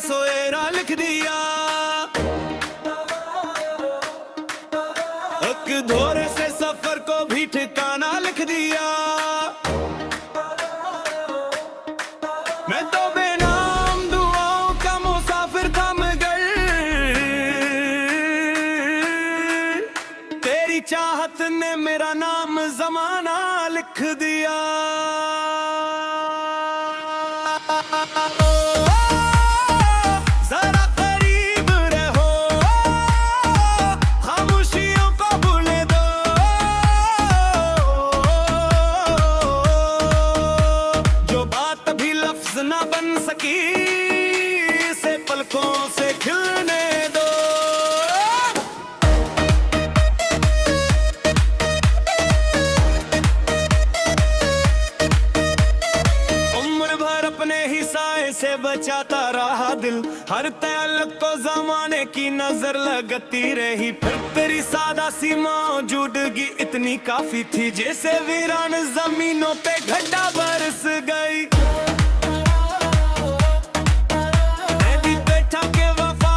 सोएरा लिख दिया। एक दौरे से सफर को भी ठिकाना लिख दिया। मैं तो बेनाम दुआओं का मुसाफिर था मगर तेरी चाहत ने मेरा नाम जमाना लिख दिया। जरा करीब रहो, खामोशियों को भूलने दो। जो बात भी लफ्ज ना बन सकी से पलकों से खिलने दो। अपने ही साए से बचाता रहा दिल, हर तअल्लुक़ को ज़माने की नजर लगती रही। फिर तेरी सादा सी मौजूदगी इतनी काफी थी, जैसे वीरान जमीनों पे घटा बरस गई। मैं भी बैठा के वफा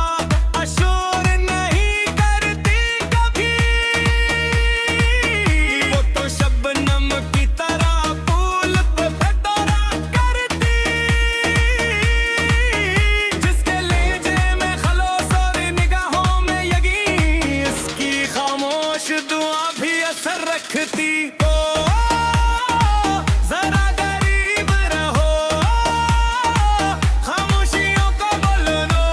अशूर नहीं करती कभी, वो तो शबनम की तरह फूल पे फटोरा करती। जिसके लहजे में खलोस और निगाहों में यकीन, इसकी खामोश दुआ भी असर रखती। जरा करीब रहो, खामोशियों को बोल दो।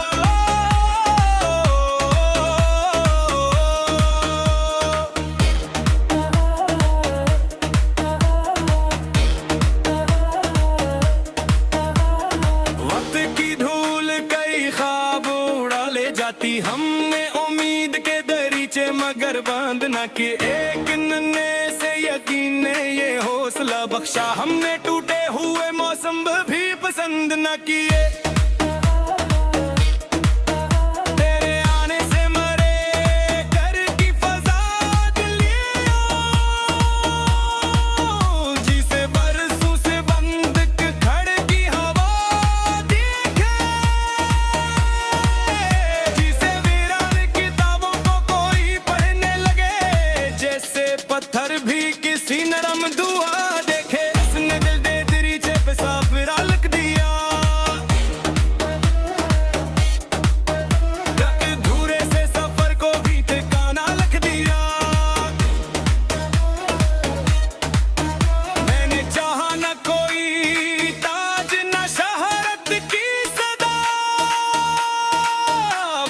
वक्त की धूल कई ख्वाब उड़ा ले जाती, हमने उम्मीद के दरीचे मगर बंद न किए। एक नन्हे से यकीन ने ये हौसला बख्शा, हमने टूटे हुए मौसम भी पसंद न किए। तेरे आने से मरे घर की फजा दिलियों, जिसे बरसों से बंद खड़की हवा दिखे। जिसे वीरान किताबों को कोई पढ़ने लगे, जैसे पत्थर भी किसी नरम दुआ देखे। इसने दिल दे दरीचे पे साफिरा लिख दिया। अधूरे से सफर को भी ठिकाना लिख दिया। मैंने चाहा न कोई ताज न शहरत की सदा,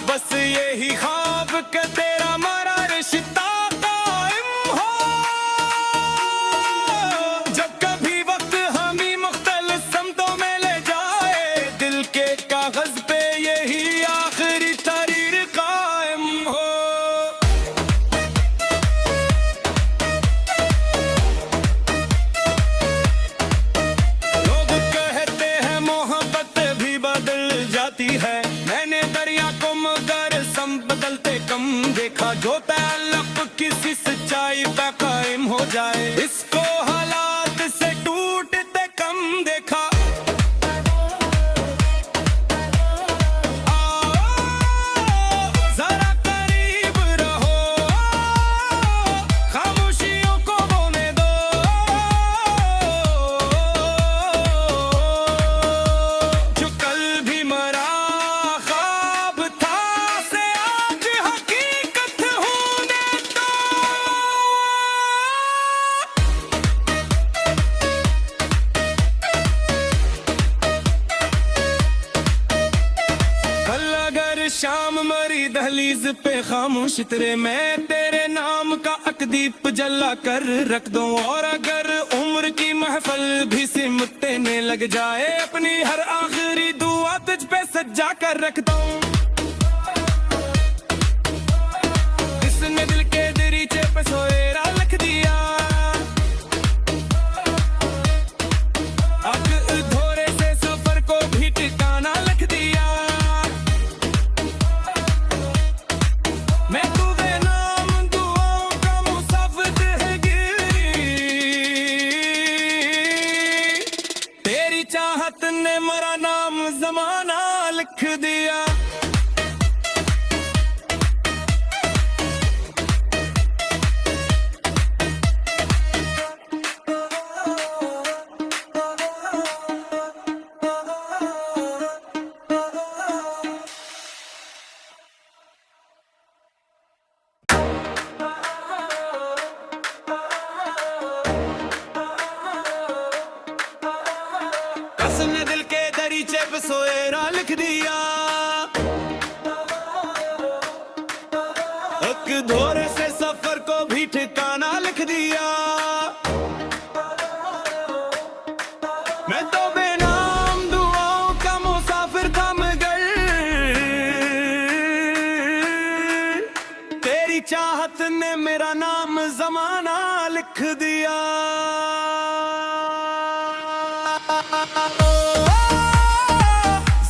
बस यही ख्वाब के तेरा मरा रिश्ता कायम हो। जब कभी वक्त हमें मुख्तलिफ समतों में ले जाए, दिल के कागज पे यही आखिरी तहरीर कायम हो। लोग कहते हैं मोहब्बत भी बदल जाती है, मैंने दरिया को मगर सम बदलते कम देखा। जो ताल्लुक़ किसी सच्चाई पे कायम हो जाए, इसको हालात से टूटते कम देखा। जरा करीब रहो, खामोशियों को बोने दो। जो कल भी मरा ख्वाब था, से आज हकीकत होने दो। कल अगर शाम मरी दहलीज पे खामोश तेरे, मैं तेरे नाम का अकदीप जला कर रख दूं। और अगर उम्र की महफल भी सिमटने लग जाए, अपनी हर आखिरी दुआ तुझ पे सजा कर रख दूं। इसने दिल के दरीचे पे सोएरा लिख दिया। अधूरे से सफर को भी ठिकाना लिख दिया। मैं तू बेनाम दुआओं का मुसाफिर है गिरी, तेरी चाहत ने मेरा नाम जमाना लिख दिया। कसने दिल के दरीचे पे सोएरा लिख दिया। एक धोरे से सफर को भी ठिकाना लिख दिया। मैं तो बेनाम दुआओं का मुसाफिर था मगर तेरी चाहत ने मेरा नाम जमाना लिख दिया।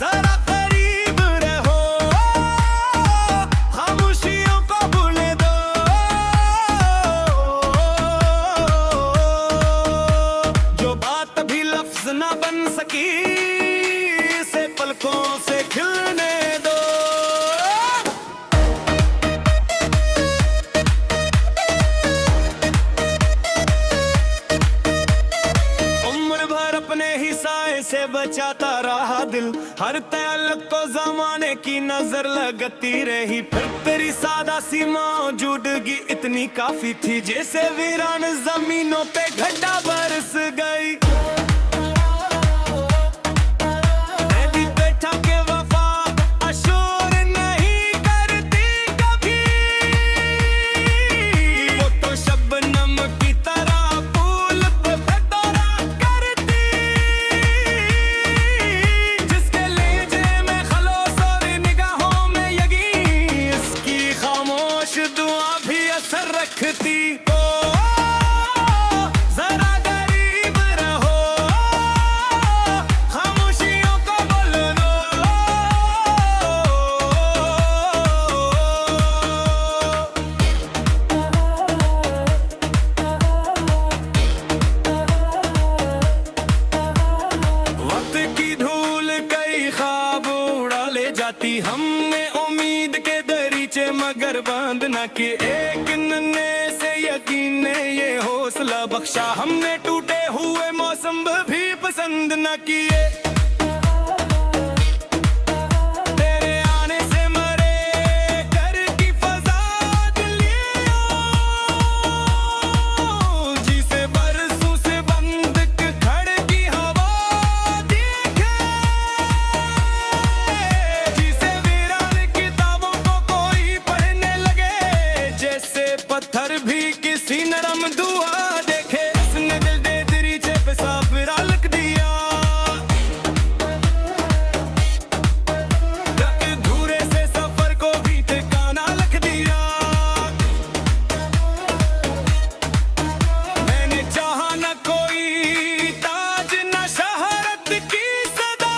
जरा करीब रहो, खामोशियों को भूलने दो। जो बात भी लफ्ज ना बन सकी से पलकों से खिलने दो। अपने ही साए से बचाता रहा दिल, हर तअल्लुक़ को ज़माने की नजर लगती रही। फिर तेरी सादा सी मौजूदगी इतनी काफी थी, जैसे वीरान जमीनों पे घटा बरस गई। मैं भी बैठा के वफा अशूर नहीं करती कभी, वो तो शबनम की तरह फूल पे फतरा करती। जिसके लहजे में खलोस और निगाहों में यकीन, इसकी खामोश दुआ भी असर रखती। जरा करीब रहो, खामोशियों को बोल दो। वक्त की धूल कई ख्वाब उड़ा ले जाती, हमने उम्मीद के दरीचे मगर बंद न किए। एक नन्हे से यकीन ने ये हौसला बख्शा, हमने टूटे हुए मौसम भी पसंद न किए। तेरे आने से मरे घर की फजा दिलियों, जिसे बरसों से बंद खड़की हवा दिखे। जिसे वीरान किताबों को कोई पढ़ने लगे, जैसे पत्थर भी किसी नरम दुआ देखे। उसने दिल दे दरीचे पे साफिरा लिख दिया। धूरे से सफर को भी ठिकाना लिख दिया। मैंने चाहा न कोई ताज न शहरत की सदा,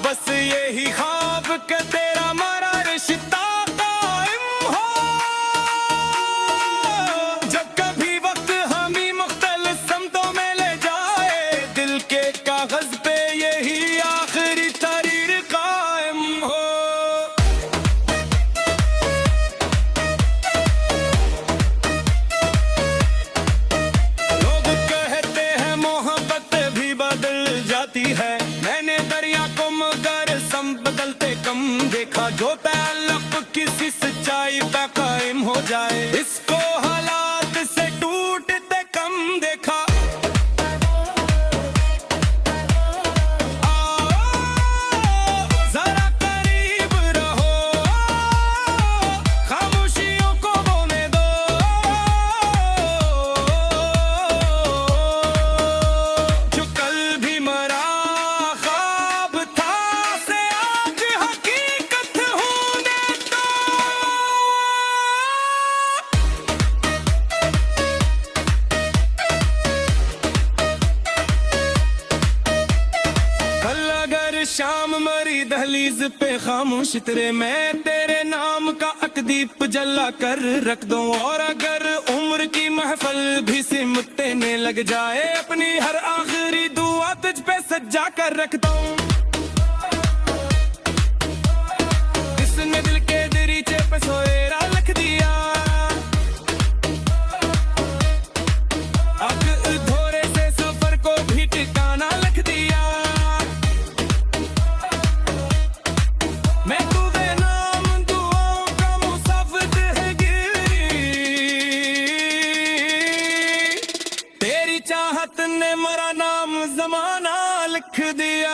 बस यही ख्वाब के तेरा मरा रिश्ता कायम हो। जब कभी वक्त हमें मुख्तलिफ समतों में ले जाए, दिल के कागज पे यही आखिरी तहरीर कायम हो। लोग कहते हैं मोहब्बत भी बदल जाती है, मैंने दरिया को मगर सम बदलते कम देखा। जो ताल्लुक़ किसी सच्चाई पे कायम हो जाए, इसको हालात से टूटते कम देखा। जरा करीब रहो, खामोशियों को बोलने दो। जो कल भी मरा ख्वाब था, से आज हकीकत होने दो। कल अगर शाम मरी दहलीज पे खामोश तेरे, मैं तेरे नाम का अकदीप जला कर रख दूं। और अगर उम्र की महफल भी सिमटने लग जाए, अपनी हर आखिरी दुआ तुझ पे सजा कर रख दूं। कसने दिल के दरीचे पे सोएरा लिख दिया अब धोरे से सफर को भी ठिकाना लिख दिया मैं तू बेनाम दुआओं का मुसाफिर है तेरी चाहत ने मेरा नाम जमाना लिख दिया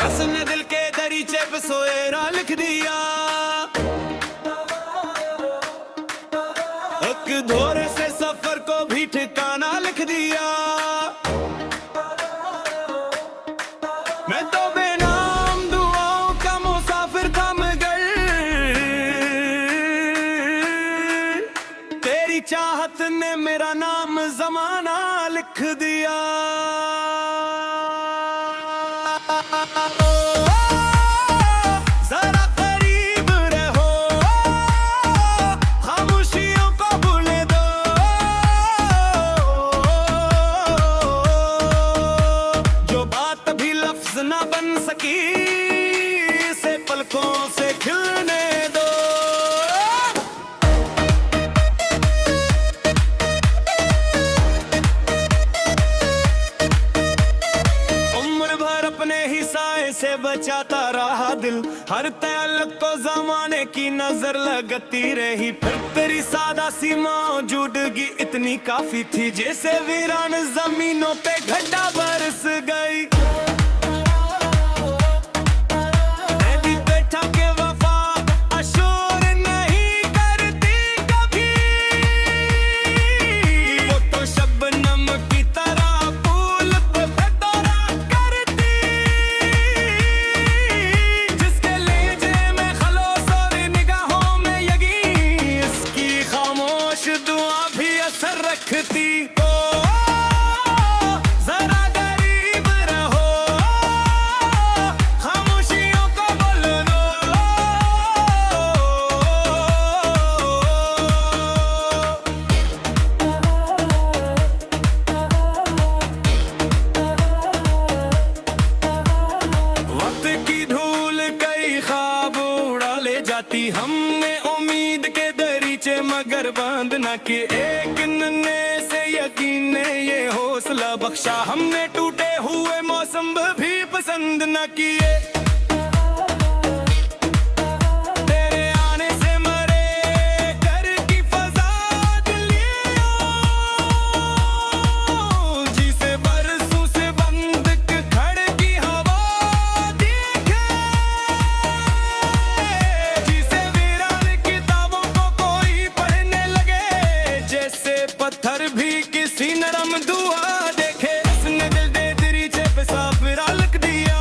कसने दिल के दरीचे पे सोएरा लिख दिया एक धोरे से सफर को भी ठिकाना लिख दिया मैं तो बेनाम दुआओं का मुसाफिर था मगर तेरी चाहत ने मेरा नाम जमाना लिख दिया जरा करीब रहो खामोशियों को भूले दो जो बात भी लफ्ज ना बन सकी से पलकों से खिलने दो अपने ही साए से बचाता रहा दिल हर तअल्लुक को जमाने की नजर लगती रही फिर तेरी सादा सी मौजूदगी इतनी काफी थी जैसे वीरान जमीनों पे घटा बरस गई मैं भी बैठा के वफा अशोर नहीं करती कभी वो तो शबनम की तरह फूल पे दौरा करती जिसके लहजे में खलोस और निगाहों में यकीन इसकी खामोश दुआ भी असर रखती जरा करीब रहो खामोशियों को बोल दो वक्त की धूल कई ख्वाब उड़ा ले जाती हमने उम्मीद के दरीचे मगर बंद न किए एक नन्हे से यकीन ने ये हौसला बख्शा हमने टूटे हुए मौसम भी पसंद न किए तेरे आने से मरे घर की फजा दिलियों जिसे बरसों से बंद खड़की हवा दिखे जिसे वीरान किताबों को कोई पढ़ने लगे जैसे पत्थर भी किसी नरम दुआ देखे उसने दिल दे दरीचे पे साफिरा लिख दिया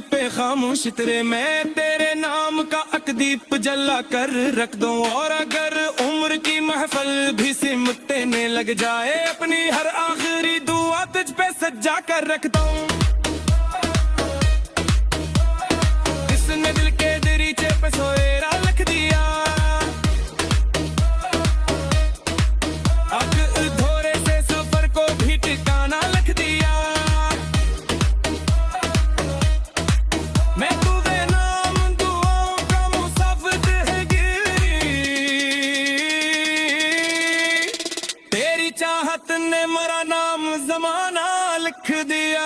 पे खामोश तेरे, मैं तेरे नाम का अकदीप जला कर रख दूं। और अगर उम्र की महफल भी सिमटने लग जाए, अपनी हर आखिरी दुआ तुझ पे सजा कर रख दूं। जिसने दिल के दरीचे पे सोएरा लिख दिया, अक धोरे से सफर को भी ठिकाना लिख दिया। मैं तू बेनाम दुआओं का मुसाफिर है गिरी, तेरी चाहत ने मेरा नाम जमाना लिख दिया।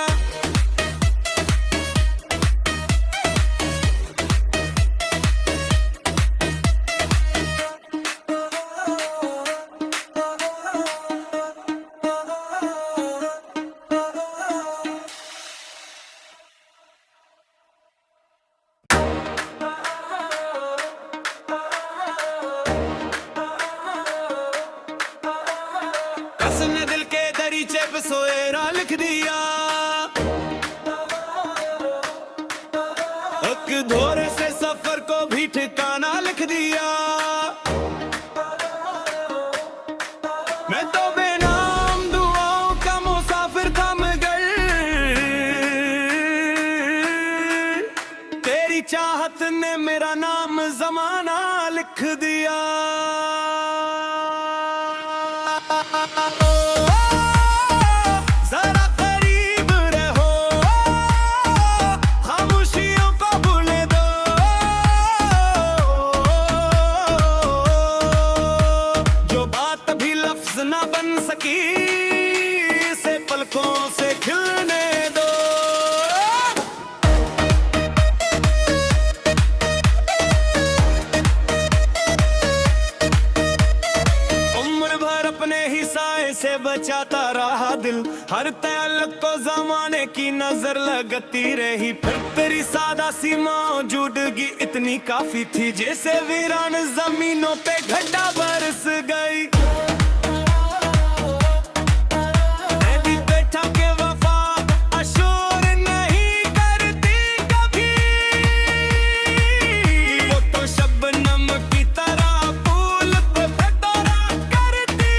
उसने दिल के दरीचे पे सोएरा लिख दिया, एक धोरे से सफर को भी ठिकाना लिख दिया। मैं तो बेनाम दुआओं का मुसाफिर था मगर, तेरी चाहत ने मेरा नाम जमाना लिख दिया। जरा करीब रहो, खामोशियों को भूले दो, जो बात भी लफ्ज ना बन सकी से पलकों से खिलने दो। अपने ही साए से बचाता रहा दिल, हर तअल्लुक को ज़माने की नजर लगती रही। फिर तेरी सादा सी मौजूदगी इतनी काफी थी, जैसे वीरान जमीनों पे घटा बरस गई। मैं भी बैठा के वफा अशूर नहीं करती कभी, वो तो शबनम की तरह फूल पे फतरा करती,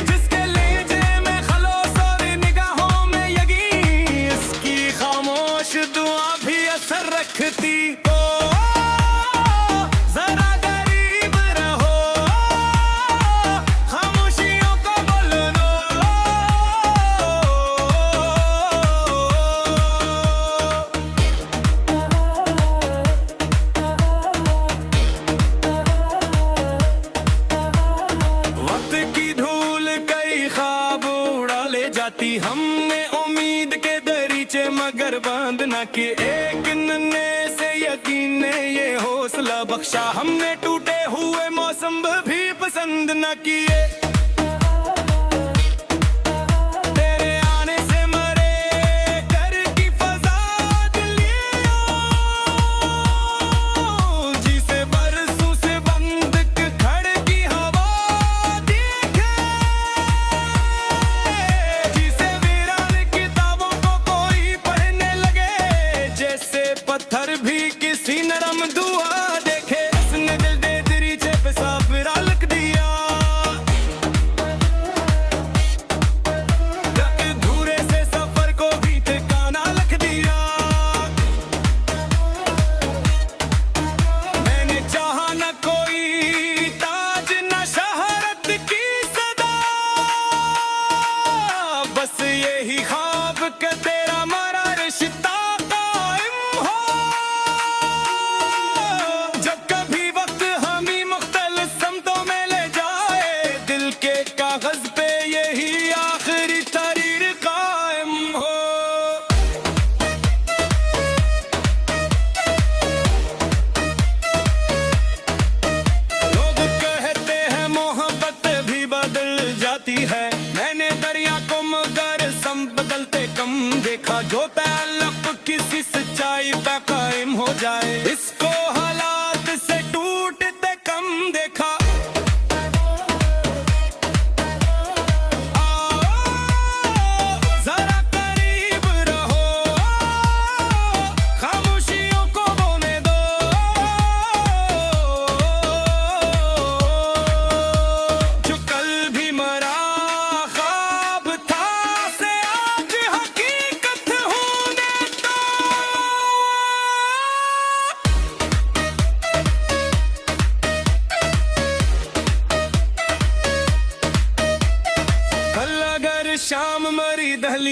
जिसके लहजे में खलोस और निगाहों में यकीन, इसकी खामोश दुआ भी असर रखती। जरा करीब रहो, खामोशियों को बोल दो, वक्त की धूल कई ख्वाब उड़ा ले जाती, हमने उम्मीद के दरीचे मगर बंद न किए। एक नन्हे से यकीन ने ये हौसला बख्शा, हमने टूटे हुए मौसम भी पसंद न किए। तेरे आने से मरे घर की फजा दिलियों, जिसे बरसों से बंद खड़की हवा दिखे, जिसे वीरान किताबों को कोई पढ़ने लगे, जैसे पत्थर भी किसी नरम दुआ देखे। उसने दिल दे दरीचे पे साफिरा लिख दिया,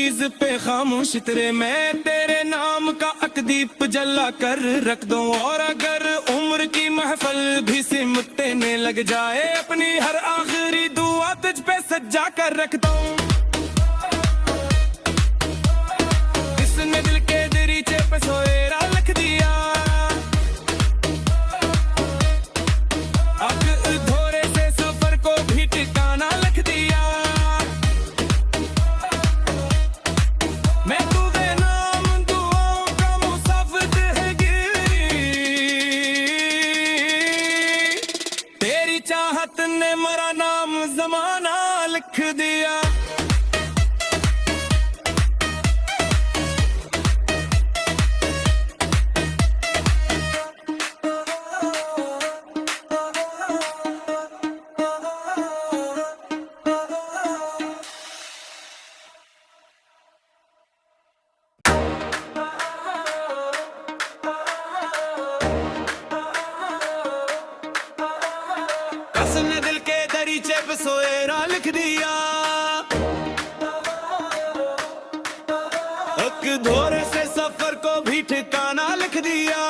चीज पे खामोश तेरे, मैं तेरे नाम का अकदीप जला कर रख दूं। और अगर उम्र की महफल भी सिमटने लग जाए, अपनी हर आखिरी दुआ तुझ पे सजा कर रख दूं। इसने दिल के दरीचे पे सोएरा लिख दिया, अब धोरे से सफर को भी ठिकाना लिख दिया। मैं तू बेनाम दुआओं का मुसाफिर है गिरी, तेरी चाहत ने मेरा नाम जमाना लिख दिया। उसने दिल के दरीचे पे सोएरा लिख दिया, एक धोरे से सफर को भी ठिकाना लिख दिया।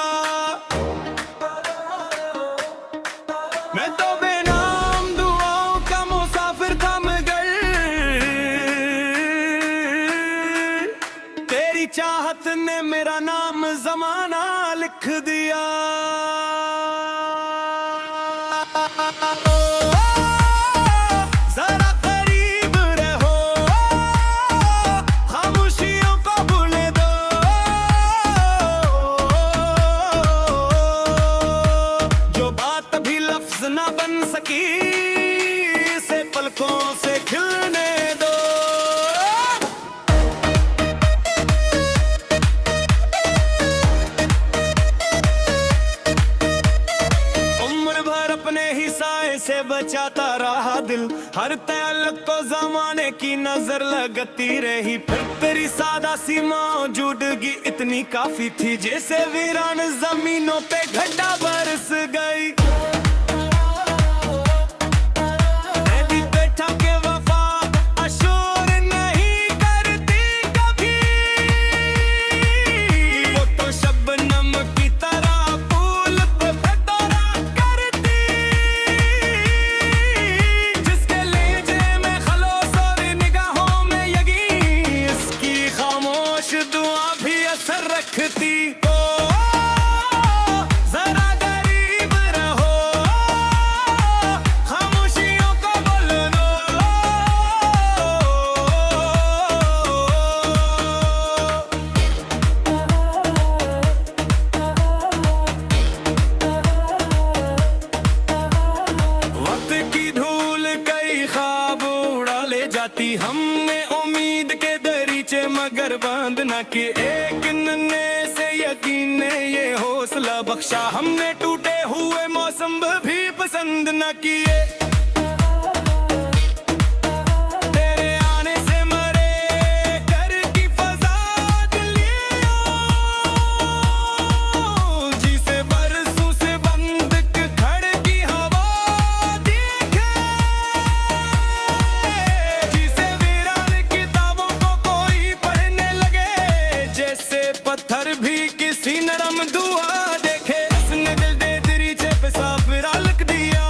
मैं तो बेनाम दुआओं का मुसाफिर था मगर तेरी चाहत ने मेरा नाम जमाना लिख दिया। जरा करीब रहो, खामोशियों को भूले दो, जो बात भी लफ्ज ना बन सकी से पलकों से खिलने दो। से बचाता रहा दिल, हर तअल्लुक़ को ज़माने की नजर लगती रही। फिर तेरी सादा सी मौजूदगी इतनी काफी थी, जैसे वीरान जमीनों पे घटा बरस गई। मैं भी बैठा के वफा अशूर नहीं करती कभी, वो तो शबनम की तरह फूल पे फतरा करती, जिसके लहजे में खलोस और निगाहों में यकीन, इसकी खामोश दुआ भी असर रखती। जरा करीब रहो, खामोशियों को बोल दो, वक्त की धूल कई ख्वाब उड़ा ले जाती, हमने उम्मीद के दरीचे मगर बंद न किए। एक नन्हे से यकीन ने ये हौसला बख्शा, हमने टूटे हुए मौसम भी पसंद न किए। तेरे आने से मरे घर की फजा दिलियों, जिसे बरसों से बंद खड़की हवा दिखे, जिसे वीरान किताबों को कोई पढ़ने लगे, जैसे पत्थर भी किसी नरम दुआ देखे। उसने दिल दे दरीचे पे साफिरा लिख दिया,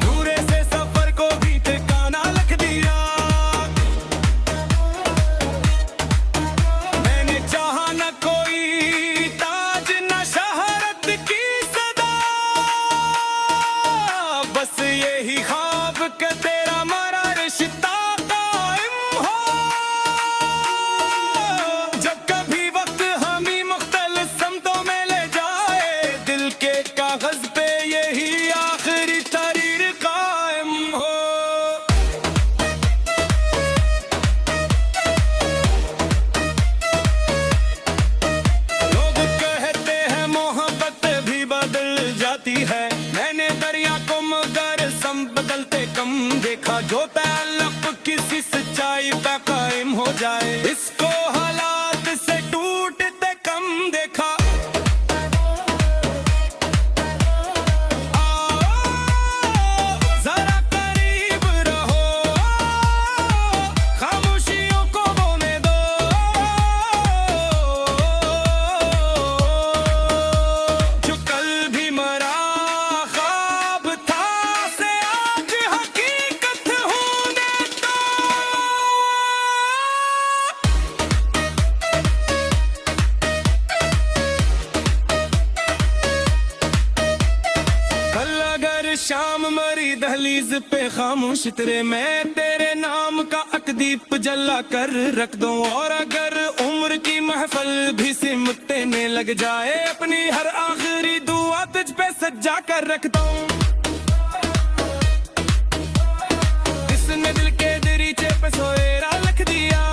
धूरे से सफर को भी ठिकाना लिख दिया। मैंने चाहा न कोई ताज न शहरत की सदा, बस यही ख्वाब के तेरा मरा रिश्ता कायम हो। जब कभी वक्त हमें मुख्तलिफ समतों में ले जाए, दिल के कागज पे यही आखिरी तहरीर कायम हो। लोग कहते हैं मोहब्बत भी बदल जाती है, मैंने दरिया को मगर सम बदलते कम देखा। जो ताल्लुक़ किसी सच्चाई पे कायम हो जाए, इसको हालात से टूटते कम देखा। आओ, जरा करीब रहो, तमीज पे खामोश तेरे, मैं तेरे नाम का अकदीप जला कर रख दूं। और अगर उम्र की महफल भी सिमटने लग जाए, अपनी हर आखिरी दुआ तुझ पे सजा कर रख दूं। जिसने दिल के दरीचे पे सोएरा लिख दिया,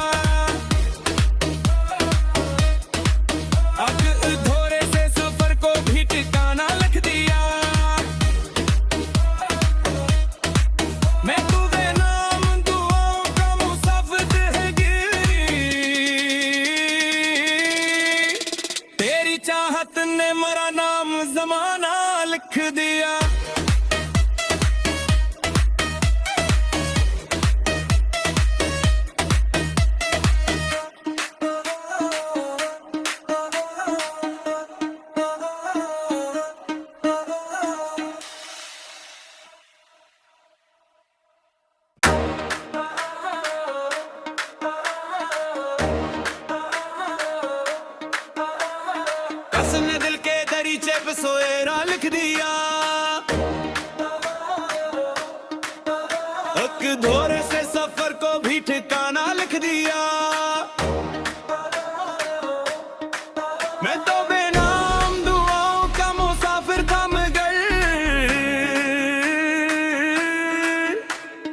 अब धोरे से सफर को भी ठिकाना लिख दिया। मैं तू बेनाम दुआओं का मुसाफिर है गिरी, तेरी चाहत ने मेरा नाम जमाना लिख दिया। कसने दिल के दरीचे पे सोएरा लिख दिया, एक धोरे से सफर को भी ठिकाना लिख दिया। मैं तो बेनाम दुआओं का मुसाफिर था मगर,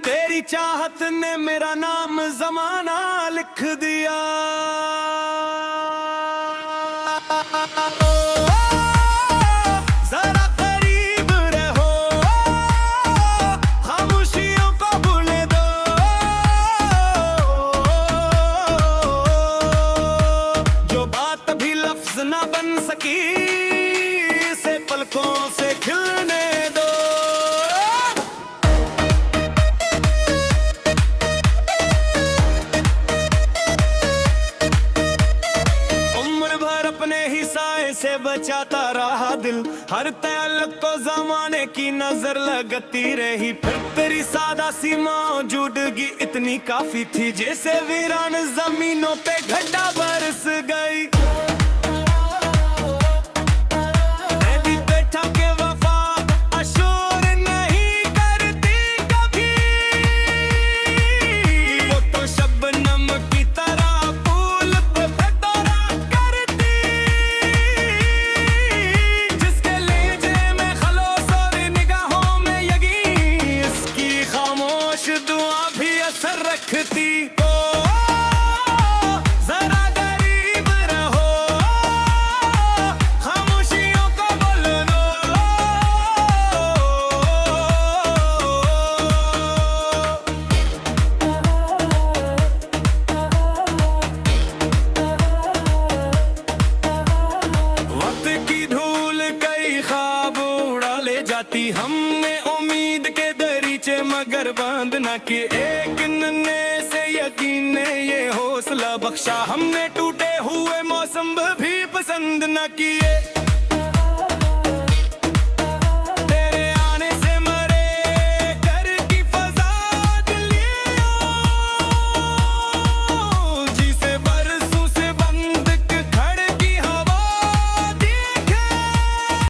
तेरी चाहत ने मेरा नाम जमाना लिख दिया। जरा करीब रहो, खामोशियों को भूले दो, जो बात भी लफ्ज ना बन सकी से पलकों से खिलने दो। अपने ही साए से बचाता रहा दिल, हर तअल्लुक को ज़माने की नजर लगती रही। फिर तेरी सादा सी मौजूदगी इतनी काफी थी, जैसे वीरान जमीनों पे घटा बरस गई। मैं भी बैठा के वफा अशूर नहीं करती कभी, वो तो शबनम की तरह फूल पे फतरा करती, जिसके लहजे में खलोस और निगाहों में यकीन, इसकी खामोश दुआ भी असर रखती। जरा करीब रहो, खामोशियों को बोल दो, वक्त की धूल कई ख्वाब उड़ा ले जाती, हमने उम्मीद के दरीचे मगर बंद न किए। एक नन्हे से यकीन ने ये हौसला बख्शा, हमने टूटे हुए मौसम भी पसंद न किए।